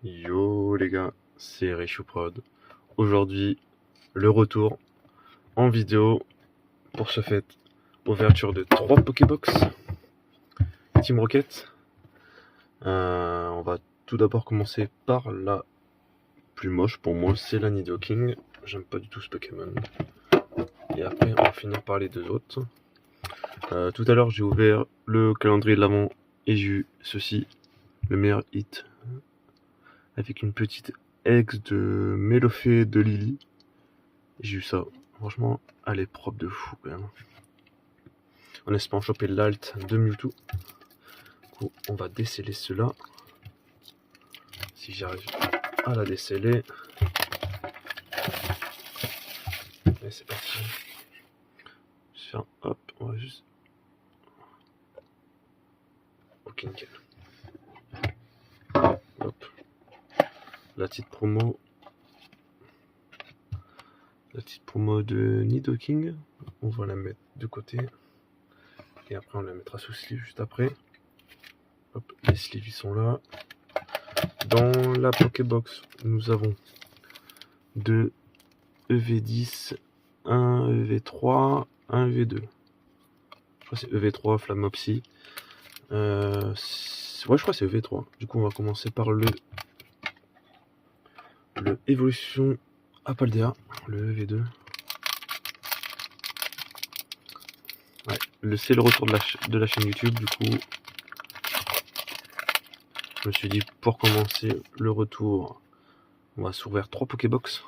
Yo les gars, c'est Richoprod. Aujourd'hui, le retour en vidéo pour ce fait ouverture de 3 Pokébox Team Rocket. On va tout d'abord commencer par la plus moche pour moi, c'est la Nidoking. J'aime pas du tout ce Pokémon. Et après, on va finir par les deux autres. Tout à l'heure, j'ai ouvert le calendrier de l'Avent et j'ai eu ceci, le meilleur hit, avec une petite ex de Mélofée de Lily. J'ai eu ça. Franchement, elle est propre de fou quand même. En espérant choper l'alt de Mewtwo. Du coup, on va déceler cela. Si j'arrive à la déceler. Et c'est parti. Hop, on va juste. Ok, nickel. Hop. La petite promo. La petite promo de Nidoking. On va la mettre de côté. Et après, on la mettra sous sleeve juste après. Hop, les sleeves ils sont là. Dans la Pokébox, nous avons 2 EV10, un EV3, un EV2. Je crois que c'est EV3, Flamopsy. Ouais, je crois que c'est EV3. Du coup, on va commencer par le Evolution Apaldea, le EV2. Ouais, c'est le retour de la chaîne YouTube. Du coup, je me suis dit, pour commencer le retour, on va s'ouvrir 3 Pokébox.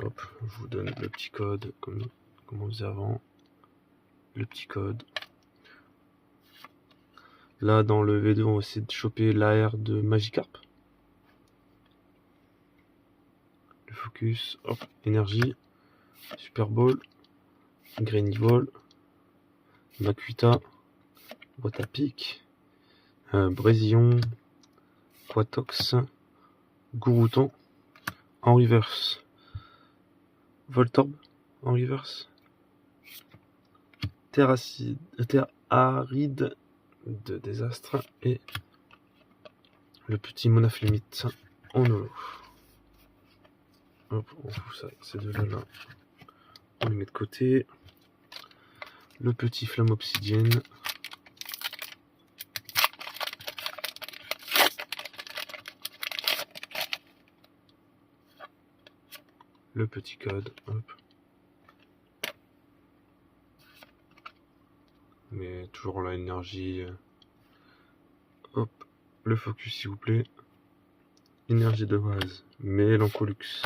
Hop, je vous donne le petit code, comme on faisait avant. Le petit code. Là, dans le V2, on va essayer de choper l'AR de Magikarp. Le focus, hop, énergie, Super Ball, Granny Ball, Makuita, boîte à pic, Brésillion, Quatox, Gourouton, en reverse, Voltorb, en reverse, Terre aride de désastre et le petit Monaflémite en holo. Hop, on fout ça, ces deux-là là. On les met de côté. Le petit Flamme Obsidienne. Le petit code. Hop. Mais toujours la énergie. Hop. Le focus s'il vous plaît. Énergie de base. Mélancolux.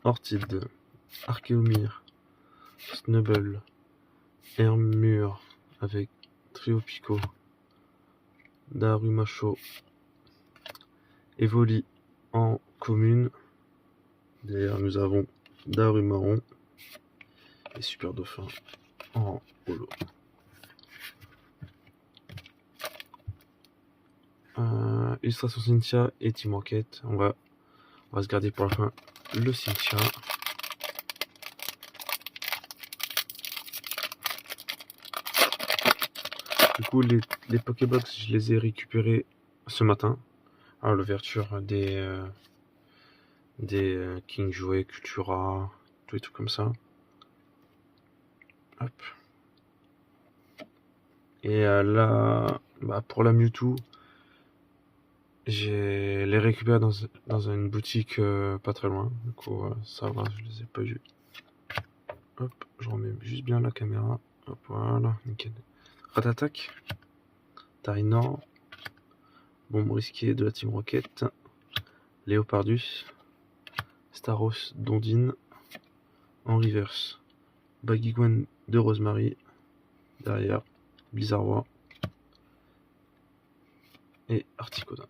Ortide. Archéomir. Snubble. Hermure avec Triopico. Darumacho. Evoli en commune. Derrière nous avons Darumaron et Super Dauphin en holo. Illustration Cynthia et Team Rocket. On va se garder pour la fin le Cynthia. Du coup, les Pokébox, je les ai récupérés ce matin à l'ouverture des King Jouet, Cultura, tous les trucs comme ça. Hop. Et là, pour la Mewtwo, j'ai les récupérés dans une boutique pas très loin. Du coup, ça va, je les ai pas vus. Hop, je remets juste bien la caméra. Hop, voilà, nickel. Ratatak, Tarinor, Bombe risquée de la Team Rocket, Léopardus, Staros, Dondine, en reverse, Baguigouane de Rosemary, derrière, Blizzardroid et Articoda.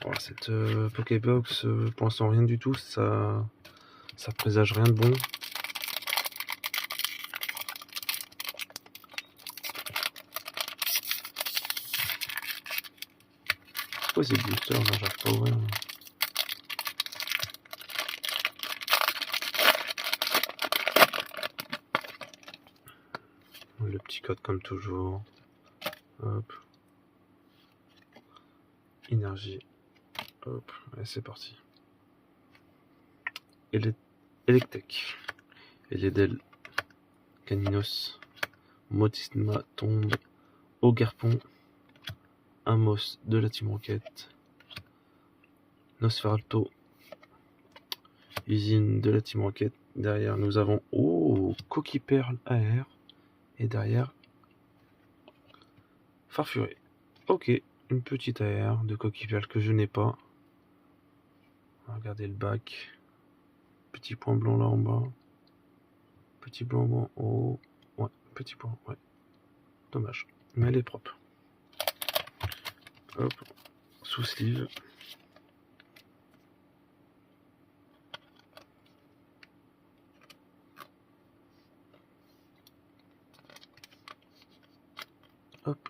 Voilà, cette Pokébox, pour l'instant rien du tout, ça présage rien de bon. Pourquoi c'est booster? Non, j'arrive pas à ouvrir. Le petit code comme toujours. Hop. énergie. Hop, allez, c'est parti. Electek, Eledel, Caninos, Motisma tombe, Ogarpon, Amos de la Team Rocket, Nosferalto, usine de la Team Rocket. Derrière nous avons Coquille Perle AR et derrière Farfuré. Ok, une petite AR de Coquille Perle que je n'ai pas. Regardez le bac. Petit point blanc là en bas. Petit blanc en haut. Ouais, petit point, ouais. Dommage. Mais elle est propre. Hop. Sous sleeve. Hop.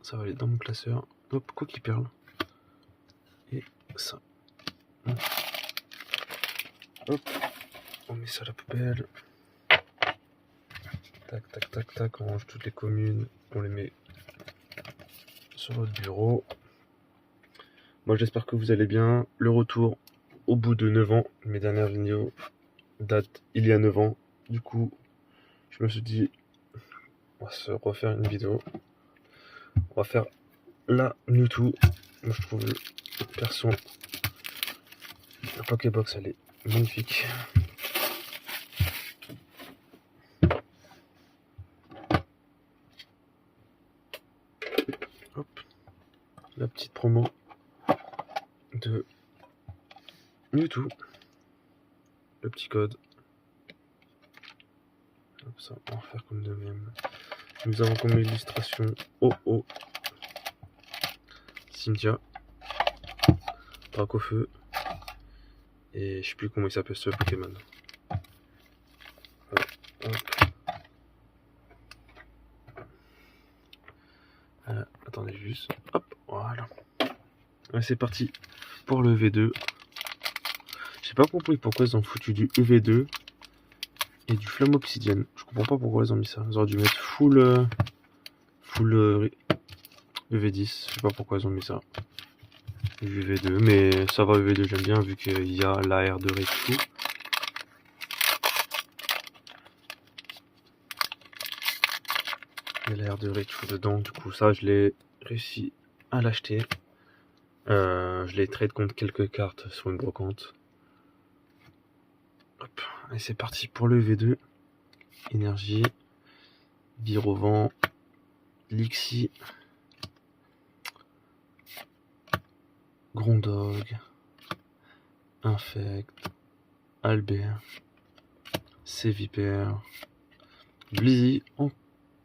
Ça va aller dans mon classeur. Hop, Coquille Perle. Et ça. Hop. On met ça à la poubelle. Tac, tac, tac, tac. On range toutes les communes. On les met sur votre bureau. Moi, j'espère que vous allez bien. Le retour au bout de 9 ans. Mes dernières vidéos datent il y a 9 ans. Du coup, je me suis dit, on va se refaire une vidéo. On va faire la Mewtwo. Moi, je trouve, perso, la Pokébox, elle est magnifique. Hop, la petite promo de Mewtwo. Le petit code. Hop, ça, on va faire comme de même. Nous avons comme illustration Cynthia, Dracofeu, et je sais plus comment il s'appelle ce Pokémon. Hop. Attendez juste. Hop, voilà. Ouais, c'est parti pour le V2. J'ai pas compris pourquoi ils ont foutu du EV2 et du flamme obsidienne. Je comprends pas pourquoi ils ont mis ça. Ils auraient dû mettre full EV10. Je sais pas pourquoi ils ont mis ça. Du EV2, mais ça va, EV2 j'aime bien vu qu'il y a l'AR de Raichu. Il y a l'AR de Raichu dedans, du coup ça je l'ai réussi à l'acheter. Je l'ai trade contre quelques cartes sur une brocante. Hop, et c'est parti pour le V2. Énergie, Virovent, Lixie, Grondog, Infect, Albert, Sévipère, Blizzy en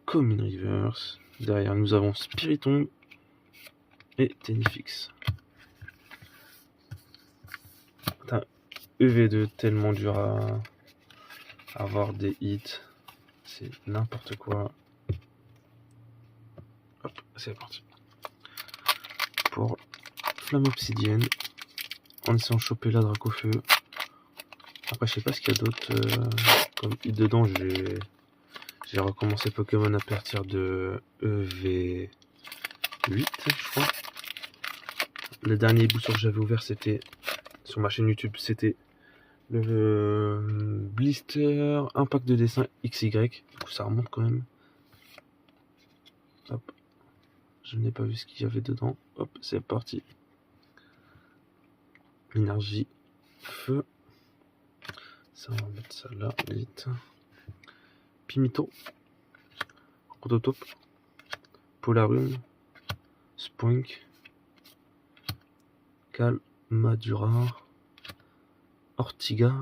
Common Reverse. Derrière nous avons Spiritomb et Tenifix. Putain, EV2 tellement dur à avoir des hits. C'est n'importe quoi. Hop, c'est parti. Pour Flamme Obsidienne. En essayant de choper la Dracofeu. Après, je sais pas ce qu'il y a d'autre comme hit dedans. J'ai recommencé Pokémon à partir de EV8, je crois. Le dernier booster que j'avais ouvert, c'était sur ma chaîne YouTube, c'était le Blister Impact de dessin XY. Du coup, ça remonte quand même. Hop. Je n'ai pas vu ce qu'il y avait dedans. Hop, c'est parti. Énergie, feu. Ça, on va mettre ça là, vite. Pimito, Rototope, Polarum, Spoink, Calmadura, Ortiga,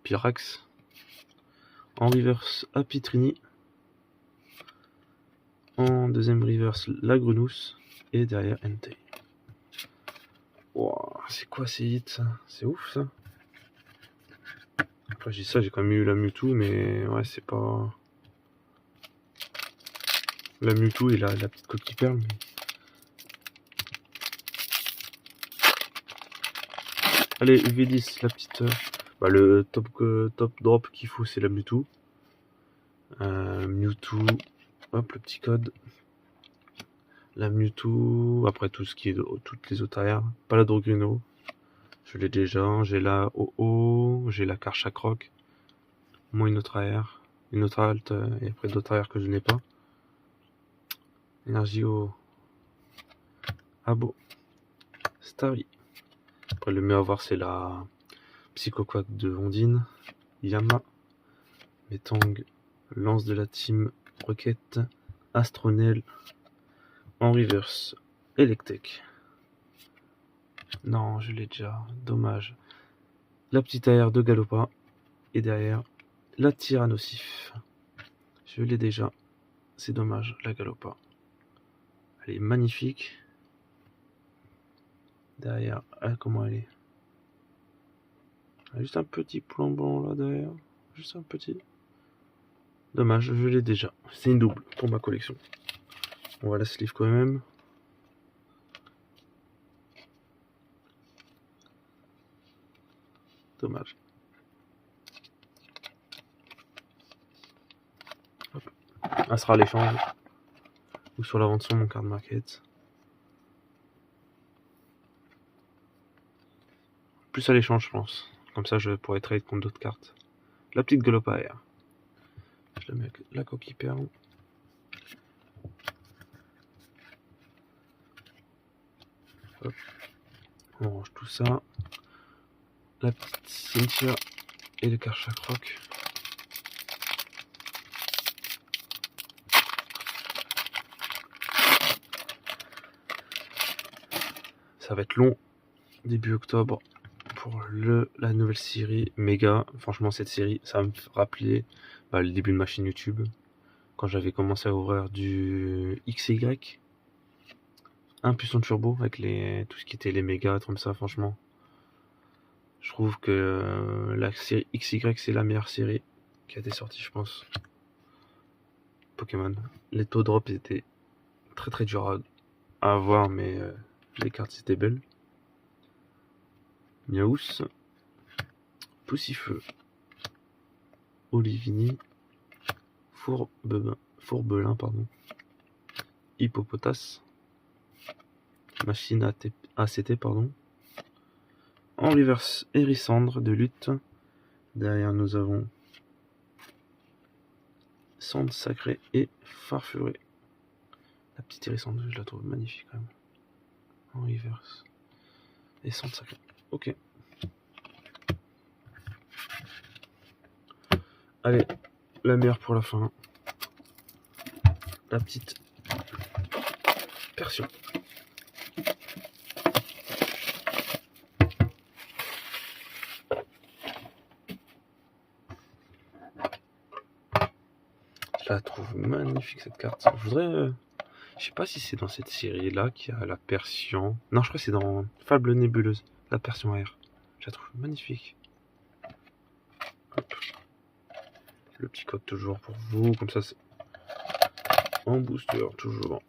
Pyrax, en reverse Apitrini, en deuxième reverse la Grenousse et derrière Entei. Wow, c'est quoi ces hits ça? C'est ouf ça. Après j'ai ça, j'ai quand même eu la Mewtwo, mais ouais c'est pas... La Mewtwo et la petite Coquille Perle. Mais... Allez, UV10, la petite... le top drop qu'il faut c'est la Mewtwo. Mewtwo, hop le petit code. La Mewtwo, après tout ce qui est toutes les autres arrières. Pas la Drogruno, je l'ai déjà. J'ai la OO, j'ai la Karchakroc. Moi une autre arrière, une autre alt, et après d'autres arrières que je n'ai pas. Energio, Abo, Starry. Après le mieux à voir c'est la Psychoquack de Ondine, Yama, Metang, Lance de la Team Rocket, Astronel, en reverse, Electek. Non, je l'ai déjà, dommage. La petite arrière de Galopa, et derrière, la Tyrannosif. Je l'ai déjà, c'est dommage, la Galopa. Elle est magnifique. Derrière, comment elle est? Elle a juste un petit plan blanc là derrière. Juste un petit. Dommage, je l'ai déjà. C'est une double pour ma collection. On va la sleeve quand même. Dommage. Hop. Elle sera à l'échange. Ou sur la vente sur mon card market. Plus à l'échange, je pense. Comme ça, je pourrais trade contre d'autres cartes. La petite Galopa Air. Je la mets avec la coquille perle. Hop. On range tout ça. La petite Cynthia et le Karchakroc. Ça va être long. Début octobre. Pour la nouvelle série méga. Franchement, cette série, ça va me rappeler le début de ma chaîne YouTube. Quand j'avais commencé à ouvrir du XY. Impulsion turbo avec tout ce qui était les mégas, comme ça, franchement. Je trouve que la série XY, c'est la meilleure série qui a été sortie, je pense. Pokémon. Les taux drop étaient très très durs à avoir, mais les cartes étaient belles. Miaous, Poussifeu, Olivini, Fourbelin, Hippopotas, Machine ACT, en reverse, Hérissandre de lutte. Derrière, nous avons Cendre Sacrée et Farfuré. La petite Hérissandre, je la trouve magnifique quand même. En reverse. Et Cendre Sacrée. Ok. Allez, la meilleure pour la fin. La petite Persion. Je la trouve magnifique cette carte. Je voudrais. Je sais pas si c'est dans cette série là qu'il y a la Persion. Non, je crois que c'est dans Fable Nébuleuse. La Persion Air. Je la trouve magnifique. Hop. Le petit code toujours pour vous. Comme ça, c'est en booster toujours.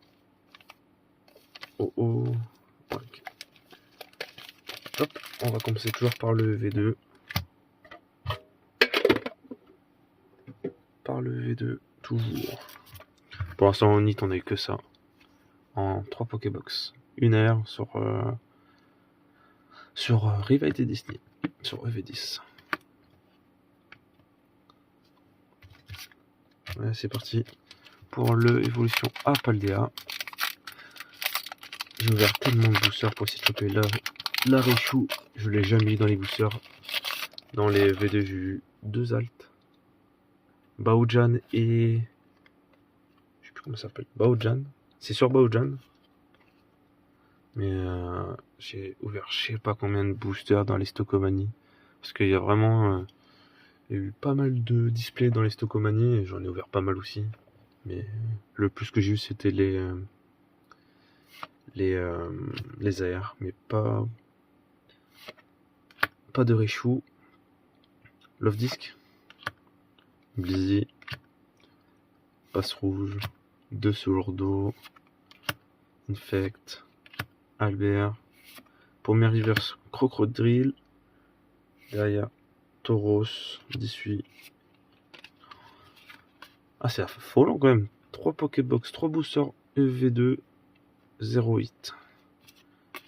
Oh oh. Okay. Hop. On va commencer toujours par le V2. Toujours. Pour l'instant, en hit, on a eu que ça. En 3 Pokébox. Une air sur Rivalité Disney. Sur EV10. Ouais, c'est parti. Pour le évolution à Paldea. J'ai ouvert tellement de boosters pour essayer de choper la Raichu. Je l'ai jamais eu dans les boosters. Dans les V2, j'ai eu 2 altes. Baojan et... Je sais plus comment ça s'appelle. Baojan. C'est sur Baojan. Mais j'ai ouvert je sais pas combien de boosters dans les Stockomanie. Parce qu'il y a vraiment... il y a eu pas mal de displays dans les Stockomanie. Et j'en ai ouvert pas mal aussi. Mais le plus que j'ai eu, c'était les AR. Mais pas de Raichu. Love Disc. Blizzy. Passe rouge. 2 Sourdo. Infect. Albert. Pour mes reverse, Crocodile. Derrière, Tauros. 18. Ah, c'est faux long quand même. 3 Pokébox, 3 boosters EV2, 0 hit.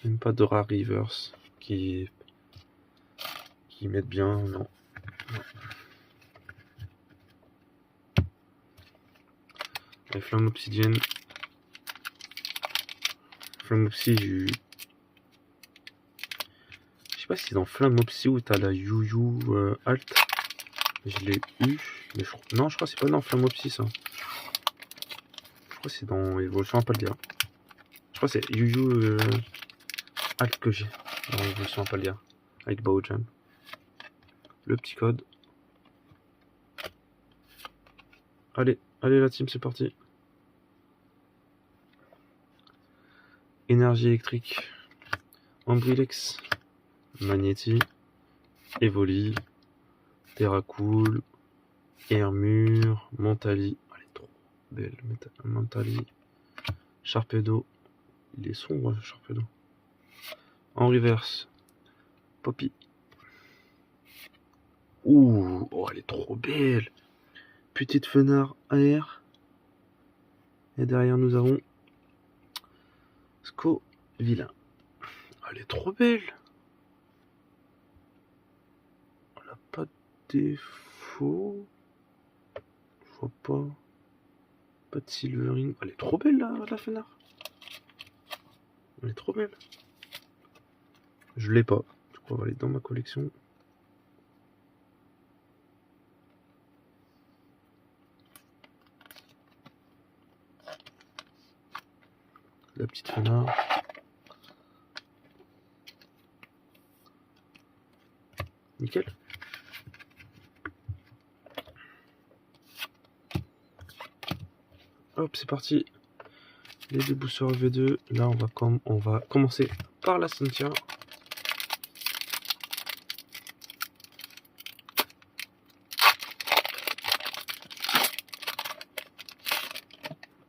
Même pas de rare reverse qui mettent bien, non. La flamme obsidienne. Flamme obsi, j'ai eu. Je sais pas si c'est dans Flamme obsi où t'as la Yu Alt. Je l'ai eu. Mais non, je crois que c'est pas dans Flamme obsi ça. Je crois que c'est dans Evolution Paldia. Je crois que c'est Yu Alt que j'ai dans Evolution Paldia. Avec Baojam. Le petit code. Allez, allez la team, c'est parti. Énergie électrique. Ambrilex. Magnéti. Evoli. Terracool. Hermure. Montali. Elle est trop belle. Montali. Sharpedo. Il est sombre, Sharpedo. En reverse. Poppy. Ouh, oh, elle est trop belle. Petite Fenard AR. Et derrière, nous avons Villain. Elle est trop belle. Elle a pas de défaut. Je vois pas. Pas de silvering. Elle est trop belle, la Fenard. Elle est trop belle. Je l'ai pas. Je crois qu'elle est dans ma collection. La petite Fenard. Nickel. Hop, c'est parti. Les deux boosters V2. Là, on va commencer par la Cynthia.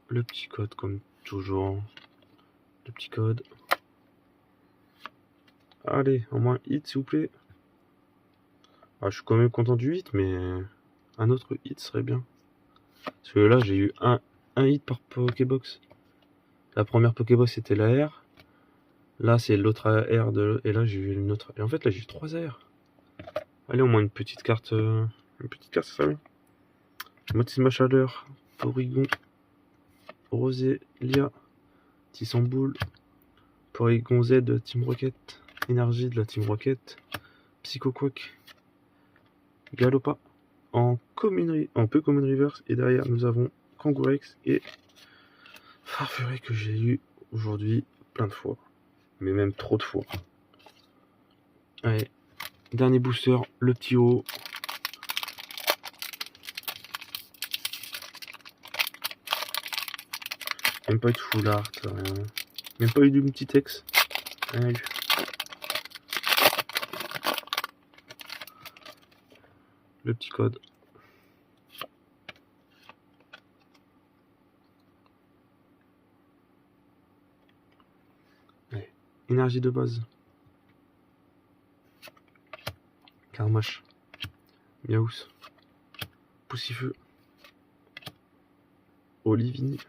Le petit code comme toujours. Le petit code. Allez, au moins hit s'il vous plaît. Ah, je suis quand même content du hit, mais un autre hit serait bien. Parce que là, j'ai eu un hit par Pokébox. La première Pokébox c'était la R. Là, c'est l'autre AR et là, j'ai eu une autre. Et en fait, là, j'ai eu 3 AR. Allez, au moins une petite carte. Une petite carte, ça serait bien. Motisma Chaleur, Porygon, Rosélia, Tissamboule, Porygon Z de Team Rocket, Énergie de la Team Rocket, Psychoquack, Galopa en peu common reverse. Et derrière, nous avons Kangourex et Farfuré que j'ai eu aujourd'hui plein de fois. Mais même trop de fois. Allez, dernier booster, le petit haut. Même pas eu de full art, rien. Même pas eu du petit texte. Rien eu. Le petit code. Allez. Énergie de base. Carmache. Miaous. Poussifeu. Olivini.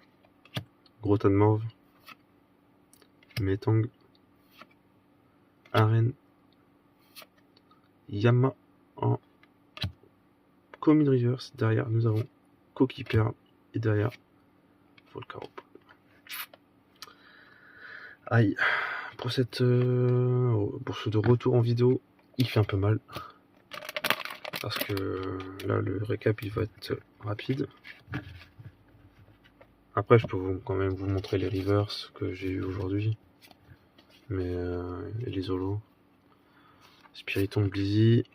Gros tas de morve. Metang. Arène. Yama en Common Reverse. Derrière, nous avons Coquille Perle. Et derrière, Volcarop. Aïe. Pour ce de retour en vidéo, il fait un peu mal. Parce que là, le récap, il va être rapide. Après, je peux quand même vous montrer les reverse que j'ai eu aujourd'hui. Mais et les holos. Spiritomb, Blizzy.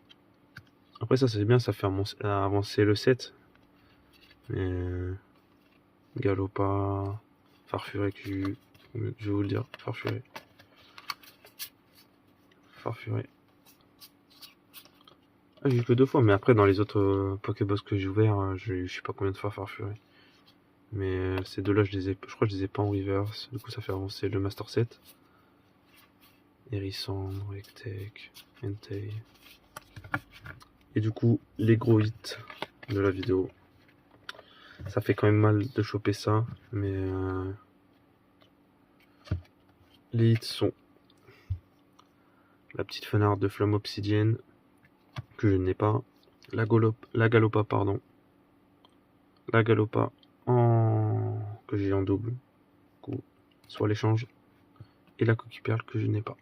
Après, ça, c'est bien, ça fait avancer le set. Mais Galopa, Farfuré, je vais vous le dire, Farfuré. Ah, j'ai eu que 2 fois, mais après, dans les autres Pokébox que j'ai ouverts, je sais pas combien de fois Farfuré. Mais ces deux-là, je crois que je les ai pas en reverse. Du coup, ça fait avancer le Master Set. Hérissandre, Hectech, Entei. Et du coup, les gros hits de la vidéo. Ça fait quand même mal de choper ça, mais les hits sont la petite fenard de flamme obsidienne que je n'ai pas, la Galopa pardon, la Galopa que j'ai en double, soit l'échange, et la coquille perle que je n'ai pas.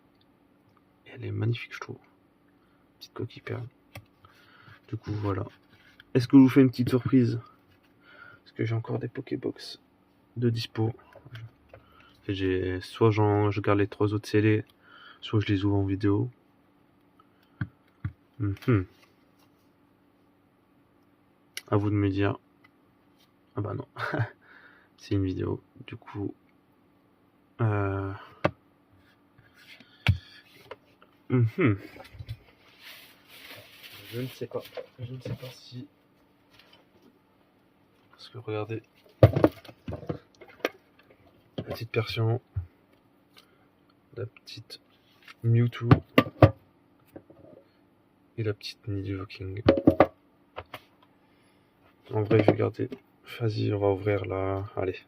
Et elle est magnifique, je trouve, petite coquille perle. Du coup voilà. Est-ce que je vous fais une petite surprise? Parce que j'ai encore des Pokébox de dispo. Soit je garde les 3 autres scellés, soit je les ouvre en vidéo. À vous de me dire. Ah bah non, c'est une vidéo. Du coup, je ne sais pas. Je ne sais pas si. Parce que regardez, la petite Persian, la petite Mewtwo et la petite Nidoking. En vrai, je vais garder. Vas-y, on va ouvrir là. Allez,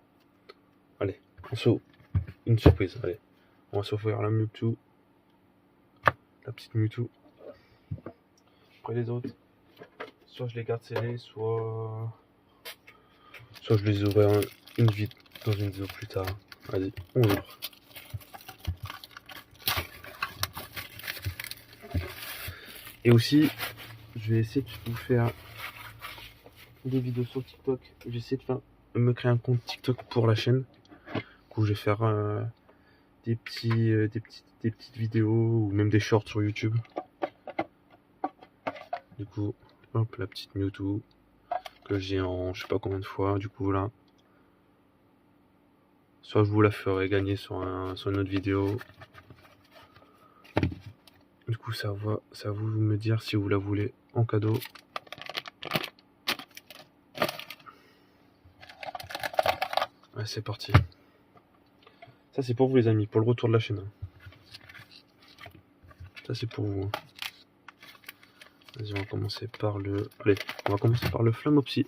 on s'ouvre une surprise. Allez, on va s'ouvrir la Mewtwo, la petite Mewtwo. Après les autres, soit je les garde scellés, soit je les ouvre dans une vidéo plus tard. Vas-y, on ouvre. Et aussi, je vais essayer de vous faire des vidéos sur TikTok. J'essaie de me créer un compte TikTok pour la chaîne. Du coup, je vais faire des petites vidéos ou même des shorts sur YouTube. Du coup, hop, la petite Mewtwo que j'ai en je sais pas combien de fois. Du coup, voilà. Soit je vous la ferai gagner sur une autre vidéo. Du coup, ça va vous me dire si vous la voulez en cadeau. Ouais, c'est parti. Ça, c'est pour vous, les amis, pour le retour de la chaîne. Ça, c'est pour vous. Vas-y, on va commencer par le. Allez, on va commencer par le flamme obsidienne.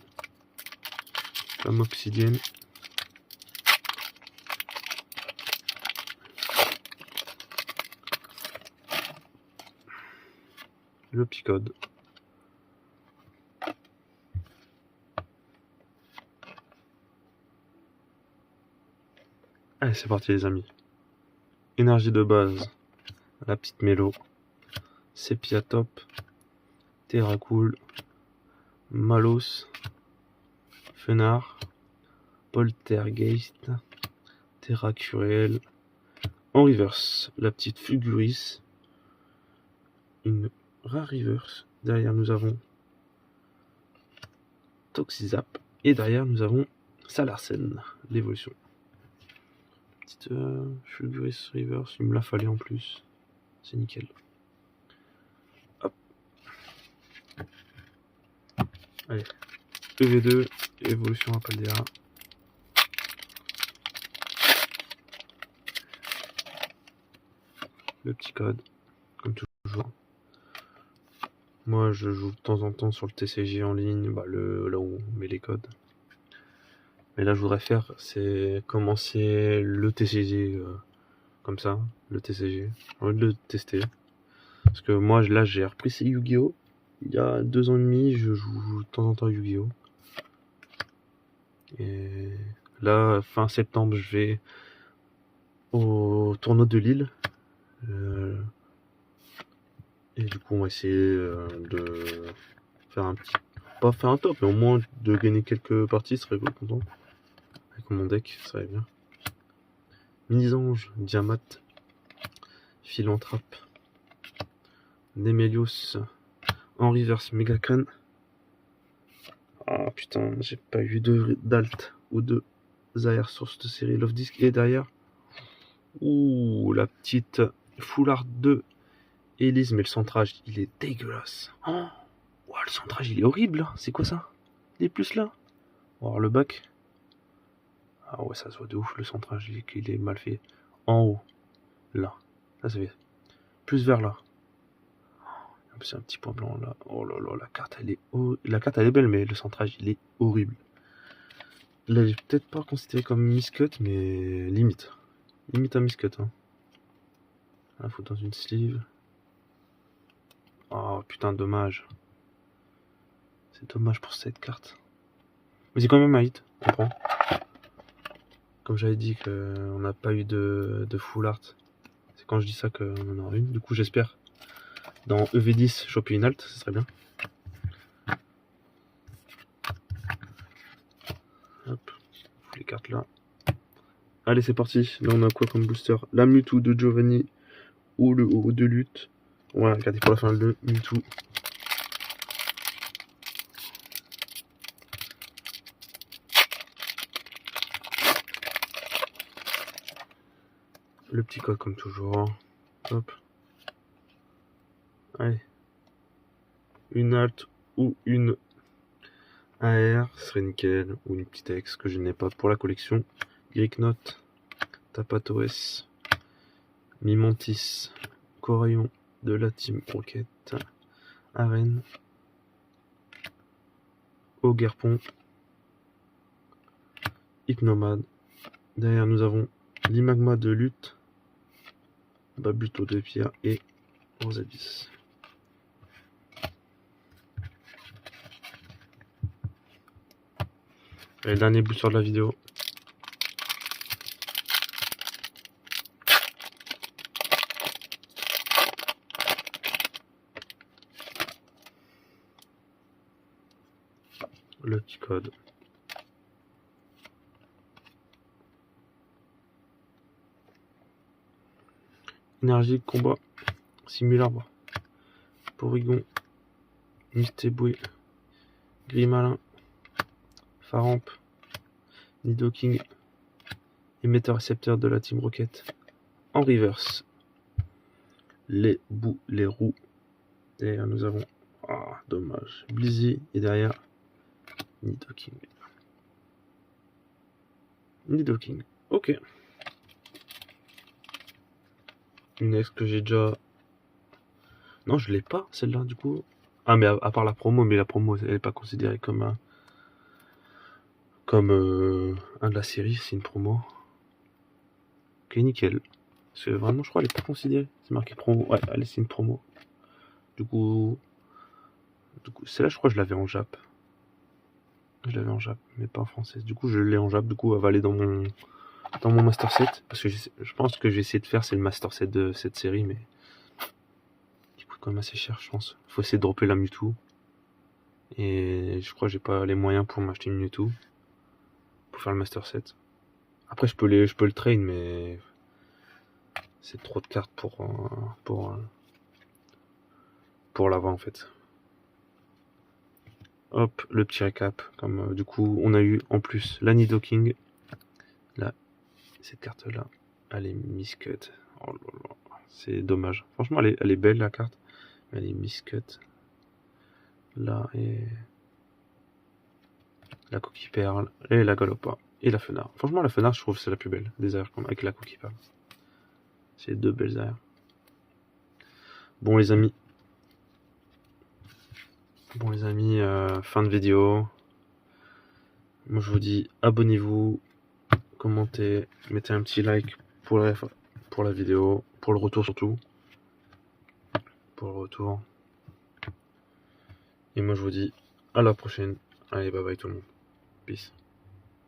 Le Picode. Allez, c'est parti, les amis. Énergie de base. La petite Mélo. Sepia Top. Terracool. Malos. Fenard. Poltergeist. Terracuriel. En reverse, la petite Fulguris. Une rare reverse. Derrière, nous avons Toxizap. Et derrière, nous avons Salarsen, l'évolution. Petite Fulguris reverse, il me l'a fallu en plus. C'est nickel. Hop. Allez. EV2, évolution à Paldea. Le petit code, comme toujours. Moi, je joue de temps en temps sur le TCG en ligne, là où on met les codes. Mais là, je voudrais faire, c'est commencer le TCG comme ça, le TCG. J'ai envie de le tester. Parce que moi, là, j'ai repris ces Yu-Gi-Oh! Il y a 2 ans et demi, je joue de temps en temps à Yu-Gi-Oh! Et là, fin septembre, je vais au tournoi de Lille. Et du coup, on va essayer de faire un petit. Pas faire un top, mais au moins de gagner quelques parties, ce serait cool, content. Avec mon deck, ça serait bien. Misange, Diamat, Philanthrope, Nemelios, en reverse, Megacrane. Ah putain, j'ai pas eu d'alt ou de Zaire sur cette série Love Disc. Et derrière, ouh, la petite Foulard 2 Elise, mais le centrage, il est dégueulasse. Oh, wow, le centrage, il est horrible. C'est quoi ça? Il est plus là. On va voir le bac. Ah ouais, ça se voit de ouf, le centrage, il est mal fait. En haut, là. Là, ça fait plus vers là. C'est un petit point blanc là. Oh là là, la carte elle est belle, mais le centrage il est horrible. Là, j'ai peut-être pas considéré comme miscut, mais limite. Limite un miscut. Hein. Là, faut dans une sleeve. Oh putain, dommage. C'est dommage pour cette carte. Mais c'est quand même un hit, on prend. Comme j'avais dit qu'on n'a pas eu de full art. C'est quand je dis ça qu'on en aura une. Du coup, j'espère dans EV10 choper une alt, ce serait bien. Hop, les cartes là. Allez, c'est parti. Là, on a quoi comme booster? La Mewtwo de Giovanni ou le haut de lutte. Ouais, regardez pour la fin le Mewtwo. Le petit code comme toujours. Hop. Allez. Une alt ou une AR serait nickel. Ou une petite ex que je n'ai pas pour la collection. Gricknote. Tapatoes. Mimantis. Corayon de la Team Rocket. Arène. Ogerpon. Hypnomade. Derrière nous avons l'Imagma de lutte. Babuto de pierre et Rosavis. Et le dernier booster de la vidéo. Le petit code. Énergie, combat, Simularbre, Porygon, Mistéboué, Grimalin, Faramp, Nidoking, émetteur récepteur de la Team Rocket, en reverse, les bouts, les roues. Derrière nous avons, dommage, Blizzy et derrière Nidoking. Nidoking, ok. Une ex que j'ai déjà. Non, je l'ai pas celle-là du coup. Ah, mais à part la promo, mais la promo elle est pas considérée comme un. Comme un de la série, c'est une promo. Ok, nickel. Parce que vraiment, je crois, elle est pas considérée. C'est marqué promo. Ouais, allez, c'est une promo. Du coup celle-là, je crois que je l'avais en Jap. Je l'avais en Jap, mais pas en français. Du coup, je l'ai en Jap. Du coup, elle va aller dans mon Master Set. Parce que je pense que je vais essayer de faire, c'est le Master Set de cette série, mais il coûte quand même assez cher, je pense. Faut essayer de dropper la Mewtwo. Et je crois que j'ai pas les moyens pour m'acheter une Mewtwo. Pour faire le Master Set. Après, je peux le train, mais c'est trop de cartes pour l'avoir en fait. Hop, le petit récap. Comme du coup, on a eu en plus la Nidoking. Là, cette carte là, elle est miscut. Oh là là, c'est dommage. Franchement, elle est belle la carte, mais elle est miscut. Là et la coquille perle et la galopa et la fenard. Franchement, la fenard, je trouve c'est la plus belle des airs avec la coquille perle. C'est deux belles airs. Bon les amis, fin de vidéo. Moi je vous dis abonnez-vous, commentez, mettez un petit like pour la vidéo, pour le retour surtout. Pour le retour. Et moi je vous dis à la prochaine. Allez, bye bye tout le monde. Peace.